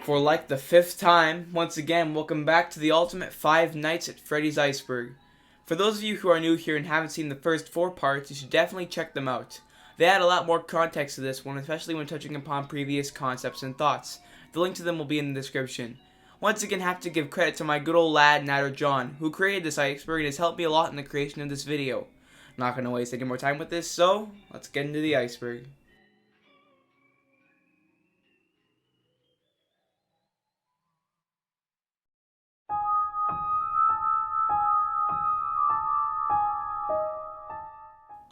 For like the 5th time, once again, welcome back to the ultimate 5 Nights at Freddy's Iceberg. For those of you who are new here and haven't seen the first 4 parts, you should definitely check them out. They add a lot more context to this one, especially when touching upon previous concepts and thoughts. The link to them will be in the description. Once again, have to give credit to my good old lad, NatterJohn, who created this Iceberg and has helped me a lot in the creation of this video. Not going to waste any more time with this, so let's get into the Iceberg.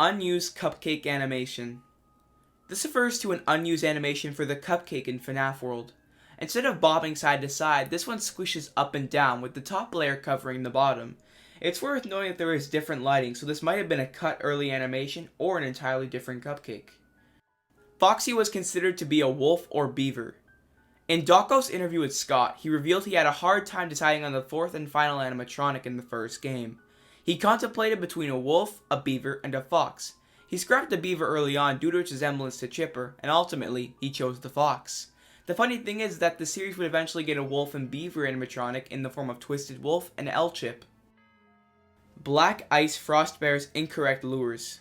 Unused cupcake animation. This refers to an unused animation for the cupcake in FNAF world. Instead of bobbing side to side, this one squishes up and down with the top layer covering the bottom. It's worth noting that there is different lighting, so this might have been a cut early animation or an entirely different cupcake. Foxy was considered to be a wolf or beaver. In Docko's interview with Scott, he revealed he had a hard time deciding on the 4th and final animatronic in the first game. He contemplated between a wolf, a beaver, and a fox. He scrapped the beaver early on due to its resemblance to Chipper, and ultimately, he chose the fox. The funny thing is that the series would eventually get a wolf and beaver animatronic in the form of Twisted Wolf and L-Chip. Black Ice Frost Bear's incorrect lures.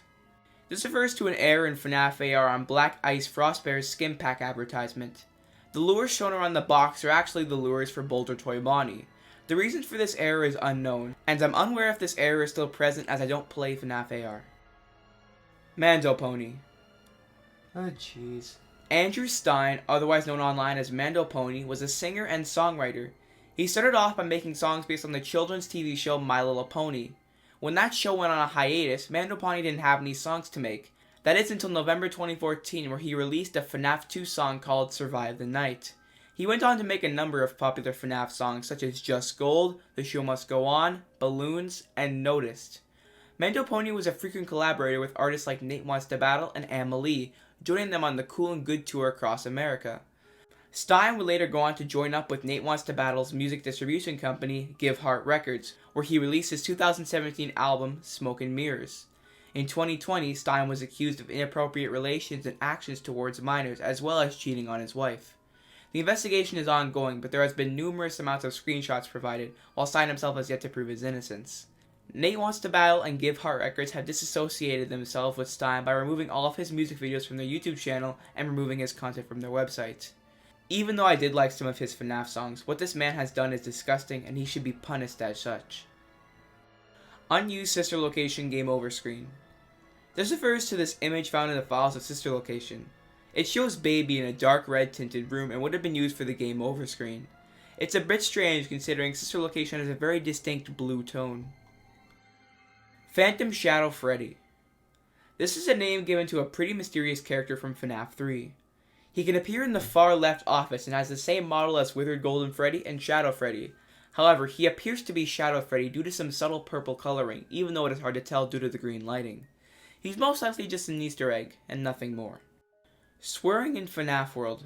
This refers to an error in FNAF AR on Black Ice Frost Bear's skin pack advertisement. The lures shown around the box are actually the lures for Boulder Toy Bonnie. The reason for this error is unknown, and I'm unaware if this error is still present as I don't play FNAF AR. Mando Pony. Oh jeez. Andrew Stein, otherwise known online as Mando Pony, was a singer and songwriter. He started off by making songs based on the children's TV show My Little Pony. When that show went on a hiatus, Mando Pony didn't have any songs to make. That is until November 2014, where he released a FNAF 2 song called Survive the Night. He went on to make a number of popular FNAF songs such as Just Gold, The Show Must Go On, Balloons, and Noticed. Mando Pony was a frequent collaborator with artists like Nate Wants to Battle and Amelie, joining them on the Cool and Good tour across America. Stein would later go on to join up with Nate Wants to Battle's music distribution company, Give Heart Records, where he released his 2017 album, Smoke and Mirrors. In 2020, Stein was accused of inappropriate relations and actions towards minors, as well as cheating on his wife. The investigation is ongoing, but there has been numerous amounts of screenshots provided, while Stein himself has yet to prove his innocence. Nate Wants to Battle and Give Heart Records have disassociated themselves with Stein by removing all of his music videos from their YouTube channel and removing his content from their website. Even though I did like some of his FNAF songs, what this man has done is disgusting and he should be punished as such. Unused Sister Location Game Over screen. This refers to this image found in the files of Sister Location. It shows Baby in a dark red tinted room and would have been used for the Game Over screen. It's a bit strange considering Sister Location has a very distinct blue tone. Phantom Shadow Freddy. This is a name given to a pretty mysterious character from FNAF 3. He can appear in the far left office and has the same model as Withered Golden Freddy and Shadow Freddy. However, he appears to be Shadow Freddy due to some subtle purple coloring, even though it is hard to tell due to the green lighting. He's most likely just an Easter egg, and nothing more. Swearing in FNAF world.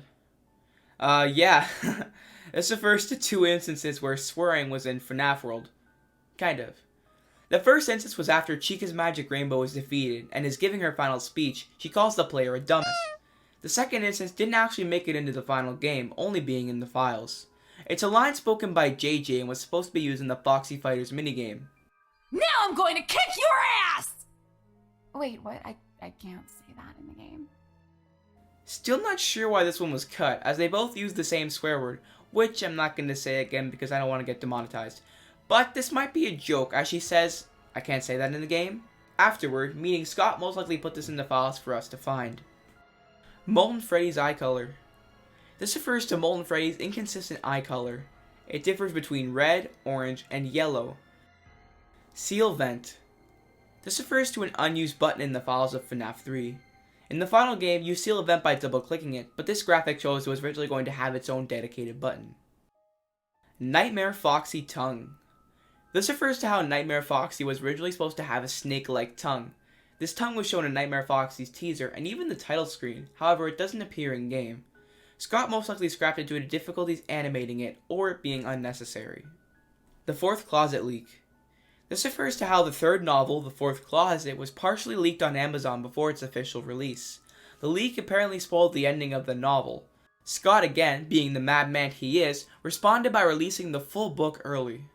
Yeah. This refers to 2 instances where swearing was in FNAF world. Kind of. The first instance was after Chica's Magic Rainbow is defeated, and is giving her final speech, she calls the player a dumbass. The second instance didn't actually make it into the final game, only being in the files. It's a line spoken by JJ and was supposed to be used in the Foxy Fighters minigame. Now I'm going to kick your ass! Wait, what? I can't say that in the game. Still not sure why this one was cut, as they both use the same swear word, which I'm not going to say again because I don't want to get demonetized. But this might be a joke, as she says, I can't say that in the game. Afterward, meaning Scott most likely put this in the files for us to find. Molten Freddy's eye color. This refers to Molten Freddy's inconsistent eye color. It differs between red, orange, and yellow. Seal vent. This refers to an unused button in the files of FNAF 3. In the final game, you seal a vent by double-clicking it, but this graphic shows it was originally going to have its own dedicated button. Nightmare Foxy tongue. This refers to how Nightmare Foxy was originally supposed to have a snake-like tongue. This tongue was shown in Nightmare Foxy's teaser and even the title screen, however it doesn't appear in-game. Scott most likely scrapped it due to difficulties animating it, or it being unnecessary. The Fourth Closet leak. This refers to how the third novel, The Fourth Closet, was partially leaked on Amazon before its official release. The leak apparently spoiled the ending of the novel. Scott, again, being the madman he is, responded by releasing the full book early.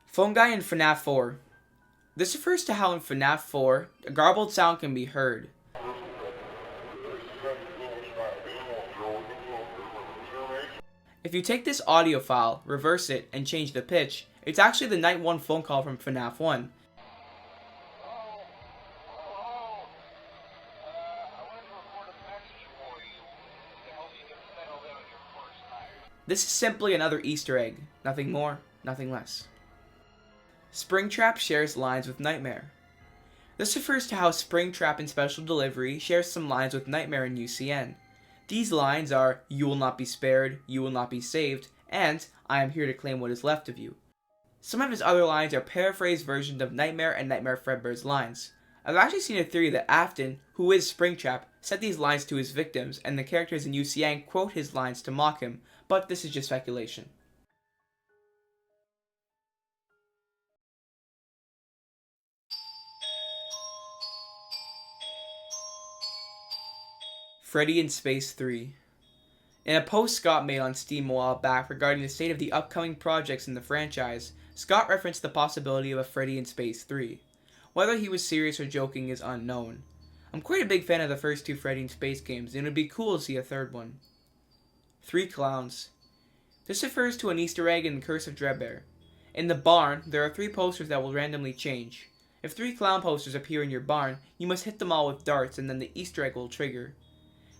Fungi in FNAF 4. This refers to how in FNAF 4, a garbled sound can be heard. If you take this audio file, reverse it, and change the pitch, it's actually the Night 1 phone call from FNAF 1. This is simply another Easter egg, nothing more, nothing less. Springtrap shares lines with Nightmare. This refers to how Springtrap in Special Delivery shares some lines with Nightmare in UCN. These lines are, "You will not be spared," "You will not be saved," and "I am here to claim what is left of you." Some of his other lines are paraphrased versions of Nightmare and Nightmare Fredbear's lines. I've actually seen a theory that Afton, who is Springtrap, said these lines to his victims, and the characters in UCN quote his lines to mock him, but this is just speculation. Freddy in Space 3. In a post Scott made on Steam a while back regarding the state of the upcoming projects in the franchise, Scott referenced the possibility of a Freddy in Space 3. Whether he was serious or joking is unknown. I'm quite a big fan of the first two Freddy in Space games, and it would be cool to see a third one. 3 Clowns. This refers to an Easter egg in the Curse of Dreadbear. In the barn, there are 3 posters that will randomly change. If 3 clown posters appear in your barn, you must hit them all with darts and then the Easter egg will trigger.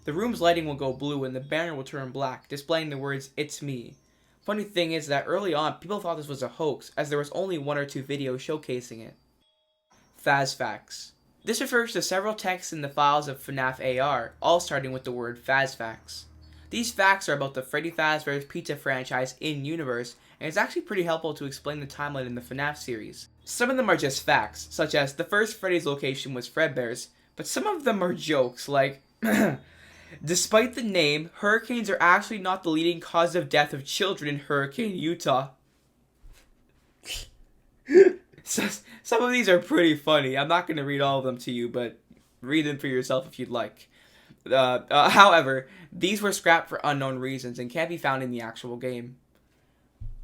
The room's lighting will go blue and the banner will turn black, displaying the words, "It's me." Funny thing is that early on, people thought this was a hoax, as there was only 1 or 2 videos showcasing it. Faz Facts. This refers to several texts in the files of FNAF AR, all starting with the word Faz Facts. These facts are about the Freddy Fazbear's Pizza franchise in-universe, and it's actually pretty helpful to explain the timeline in the FNAF series. Some of them are just facts, such as the first Freddy's location was Fredbear's, but some of them are jokes, like, despite the name, hurricanes are actually not the leading cause of death of children in Hurricane, Utah. So, some of these are pretty funny. I'm not going to read all of them to you, but read them for yourself if you'd like. However, these were scrapped for unknown reasons and can't be found in the actual game.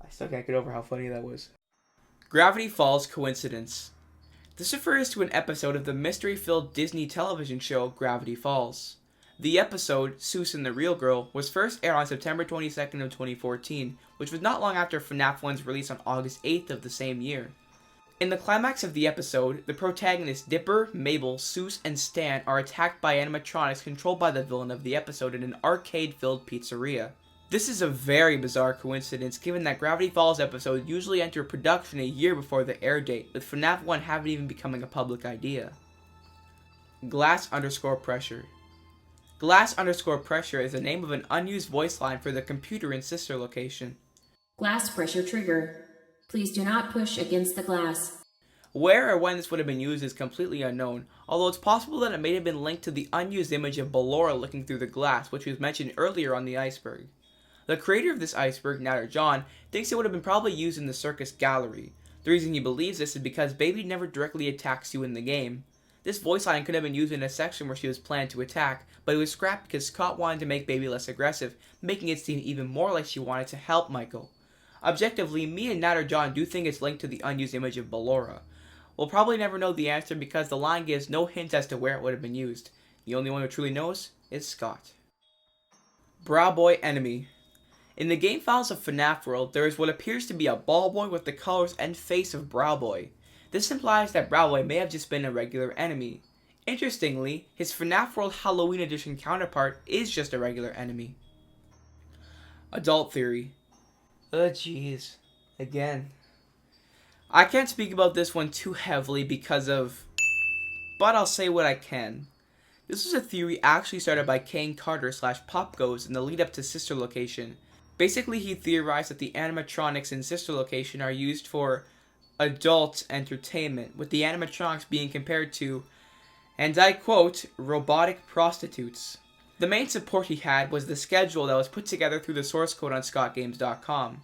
I still can't get over how funny that was. Gravity Falls Coincidence. This refers to an episode of the mystery-filled Disney television show Gravity Falls. The episode, Seuss and the Real Girl, was first aired on September 22nd of 2014, which was not long after FNAF 1's release on August 8th of the same year. In the climax of the episode, the protagonists Dipper, Mabel, Seuss, and Stan are attacked by animatronics controlled by the villain of the episode in an arcade-filled pizzeria. This is a very bizarre coincidence given that Gravity Falls episodes usually enter production a year before the air date, with FNAF 1 having even becoming a public idea. Glass_pressure. Glass_pressure is the name of an unused voice line for the computer in Sister Location. Glass pressure trigger. Please do not push against the glass. Where or when this would have been used is completely unknown, although it's possible that it may have been linked to the unused image of Ballora looking through the glass, which was mentioned earlier on the Iceberg. The creator of this Iceberg, NatterJohn, thinks it would have been probably used in the circus gallery. The reason he believes this is because Baby never directly attacks you in the game. This voice line could have been used in a section where she was planned to attack, but it was scrapped because Scott wanted to make Baby less aggressive, making it seem even more like she wanted to help Michael. Objectively, me and NatterJohn do think it's linked to the unused image of Ballora. We'll probably never know the answer because the line gives no hint as to where it would have been used. The only one who truly knows is Scott. Brow Boy Enemy. In the game files of FNAF World, there is what appears to be a ball boy with the colors and face of Brow Boy. This implies that Brow Boy may have just been a regular enemy. Interestingly, his FNAF World Halloween Edition counterpart is just a regular enemy. Adult Theory. Jeez. Again. I can't speak about this one too heavily because of... but I'll say what I can. This was a theory actually started by Kane Carter / PopGoes in the lead up to Sister Location. Basically, he theorized that the animatronics in Sister Location are used for adult entertainment, with the animatronics being compared to, and I quote, robotic prostitutes. The main support he had was the schedule that was put together through the source code on scottgames.com.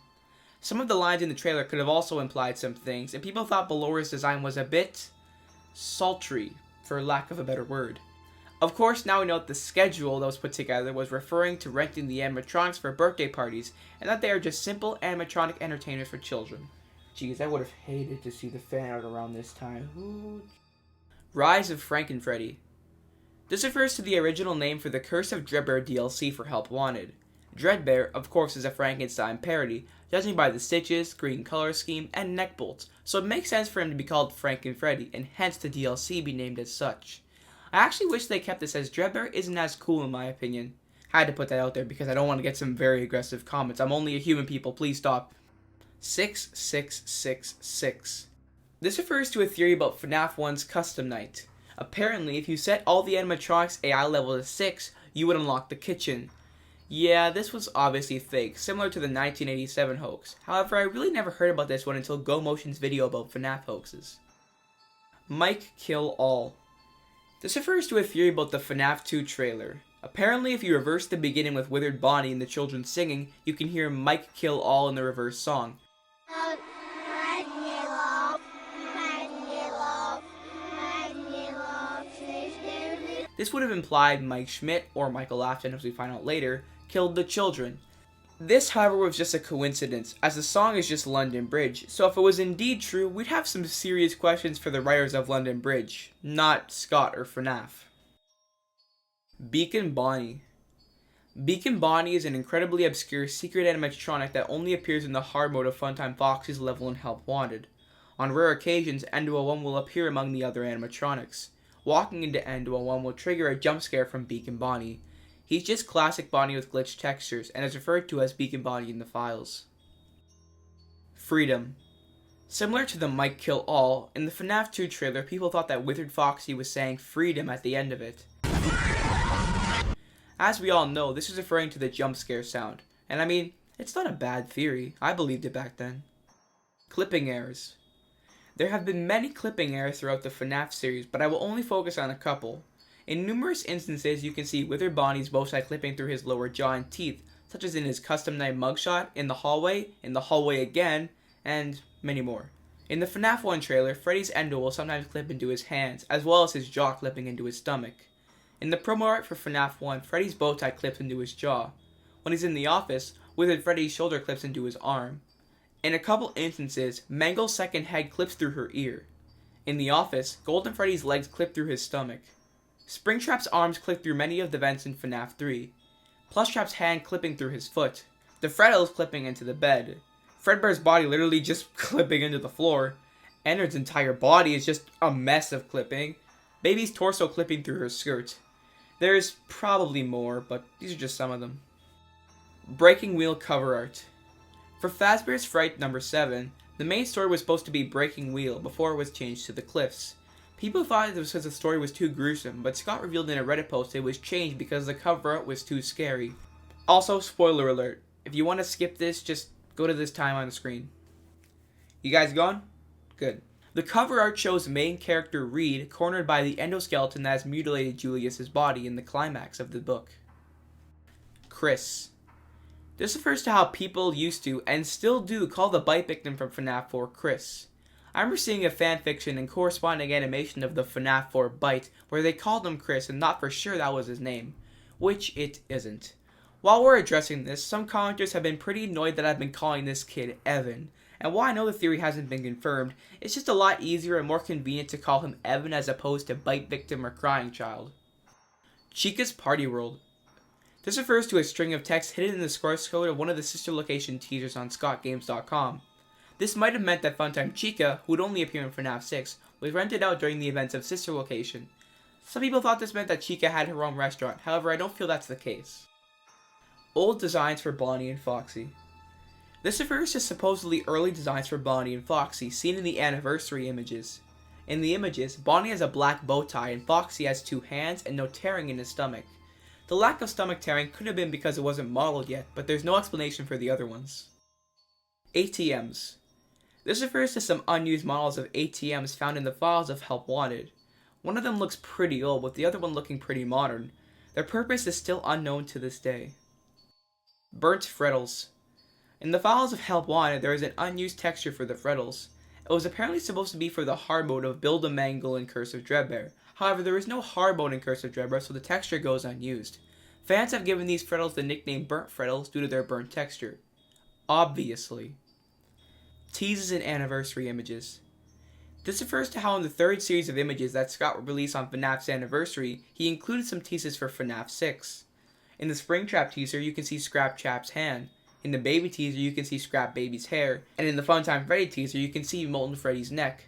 Some of the lines in the trailer could have also implied some things, and people thought Ballora's design was a bit sultry, for lack of a better word. Of course, now we know that the schedule that was put together was referring to renting the animatronics for birthday parties, and that they are just simple animatronic entertainers for children. Jeez, I would have hated to see the fan art around this time. Ooh. Rise of Frank and Freddy. This refers to the original name for the Curse of Dreadbear DLC for Help Wanted. Dreadbear, of course, is a Frankenstein parody, judging by the stitches, green color scheme, and neck bolts, so it makes sense for him to be called Frank and Freddy, and hence the DLC be named as such. I actually wish they kept this, as Dreadbear isn't as cool in my opinion. I had to put that out there because I don't want to get some very aggressive comments. I'm only a human, people, please stop. 6666. This refers to a theory about FNAF 1's custom night. Apparently, if you set all the animatronics AI level to 6, you would unlock the kitchen. Yeah, this was obviously fake, similar to the 1987 hoax. However, I really never heard about this one until GoMotion's video about FNAF hoaxes. Mike Kill All. This refers to a theory about the FNAF 2 trailer. Apparently, if you reverse the beginning with Withered Bonnie and the children singing, you can hear Mike Kill All in the reverse song. This would have implied Mike Schmidt, or Michael Afton as we find out later, killed the children. This, however, was just a coincidence, as the song is just London Bridge, so if it was indeed true, we'd have some serious questions for the writers of London Bridge, not Scott or FNAF. Beacon Bonnie. Beacon Bonnie is an incredibly obscure secret animatronic that only appears in the hard mode of Funtime Foxy's level in Help Wanted. On rare occasions, Endo-1 will appear among the other animatronics. Walking into Endo-1 will trigger a jump scare from Beacon Bonnie. He's just classic Bonnie with glitched textures, and is referred to as Beacon Bonnie in the files. Freedom. Similar to the Mike Kill All, in the FNAF 2 trailer, people thought that Withered Foxy was saying freedom at the end of it. As we all know, this is referring to the jump scare sound, and I mean, it's not a bad theory. I believed it back then. Clipping errors. There have been many clipping errors throughout the FNAF series, but I will only focus on a couple. In numerous instances, you can see Withered Bonnie's bow tie clipping through his lower jaw and teeth, such as in his custom night mugshot, in the hallway again, and many more. In the FNAF 1 trailer, Freddy's endo will sometimes clip into his hands, as well as his jaw clipping into his stomach. In the promo art for FNAF 1, Freddy's bow tie clips into his jaw. When he's in the office, Withered Freddy's shoulder clips into his arm. In a couple instances, Mangle's second head clips through her ear. In the office, Golden Freddy's legs clip through his stomach. Springtrap's arms clip through many of the vents in FNAF 3. Plushtrap's hand clipping through his foot. The Freddles clipping into the bed. Fredbear's body literally just clipping into the floor. Ennard's entire body is just a mess of clipping. Baby's torso clipping through her skirt. There's probably more, but these are just some of them. Breaking Wheel cover art. For Fazbear's Fright number 7, the main story was supposed to be Breaking Wheel before it was changed to The Cliffs. People thought it was because the story was too gruesome, but Scott revealed in a Reddit post it was changed because the cover art was too scary. Also, spoiler alert, if you want to skip this, just go to this time on the screen. You guys gone? Good. The cover art shows main character Reed cornered by the endoskeleton that has mutilated Julius's body in the climax of the book. Chris. This refers to how people used to, and still do, call the bite victim from FNAF 4 Chris. I remember seeing a fanfiction and corresponding animation of the FNAF 4 bite where they called him Chris and thought for sure that was his name, which it isn't. While we're addressing this, some commenters have been pretty annoyed that I've been calling this kid Evan, and while I know the theory hasn't been confirmed, it's just a lot easier and more convenient to call him Evan as opposed to bite victim or crying child. Chica's Party World. This refers to a string of text hidden in the source code of one of the sister location teasers on scottgames.com. This might have meant that Funtime Chica, who would only appear in FNAF 6, was rented out during the events of Sister Location. Some people thought this meant that Chica had her own restaurant, however I don't feel that's the case. Old designs for Bonnie and Foxy. This refers to supposedly early designs for Bonnie and Foxy seen in the anniversary images. In the images, Bonnie has a black bow tie and Foxy has 2 hands and no tearing in his stomach. The lack of stomach tearing could have been because it wasn't modeled yet, but there's no explanation for the other ones. ATMs. This refers to some unused models of ATMs found in the files of Help Wanted. One of them looks pretty old, with the other one looking pretty modern. Their purpose is still unknown to this day. Burnt Freddles. In the files of Help Wanted, there is an unused texture for the Freddles. It was apparently supposed to be for the hard mode of Build a Mangle and Curse of Dreadbear. However, there is no hard mode in Curse of Dreadborough, so the texture goes unused. Fans have given these Freddles the nickname Burnt Freddles due to their burnt texture. Obviously. Teases and anniversary images. This refers to how in the third series of images that Scott released on FNAF's anniversary, he included some teases for FNAF 6. In the Springtrap teaser, you can see Scrap Chap's hand. In the Baby teaser, you can see Scrap Baby's hair. And in the Funtime Freddy teaser, you can see Molten Freddy's neck.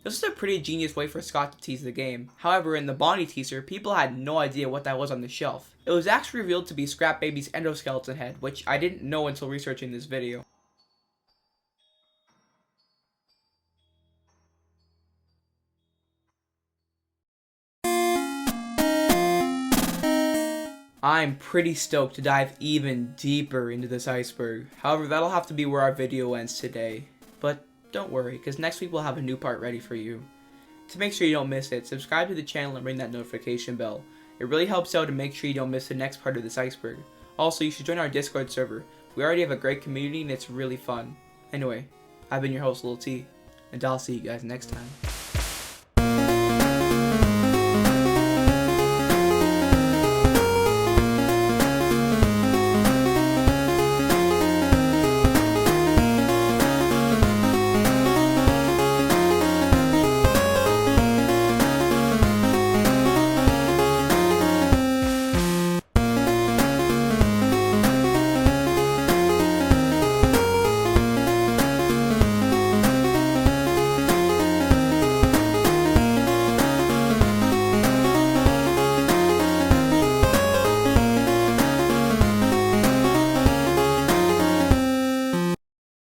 This was a pretty genius way for Scott to tease the game. However, in the Bonnie teaser, people had no idea what that was on the shelf. It was actually revealed to be Scrap Baby's endoskeleton head, which I didn't know until researching this video. I'm pretty stoked to dive even deeper into this iceberg. However, that'll have to be where our video ends today. But don't worry, because next week we'll have a new part ready for you. To make sure you don't miss it, subscribe to the channel and ring that notification bell. It really helps out to make sure you don't miss the next part of this iceberg. Also, you should join our Discord server. We already have a great community and it's really fun. Anyway, I've been your host, Lil T, and I'll see you guys next time.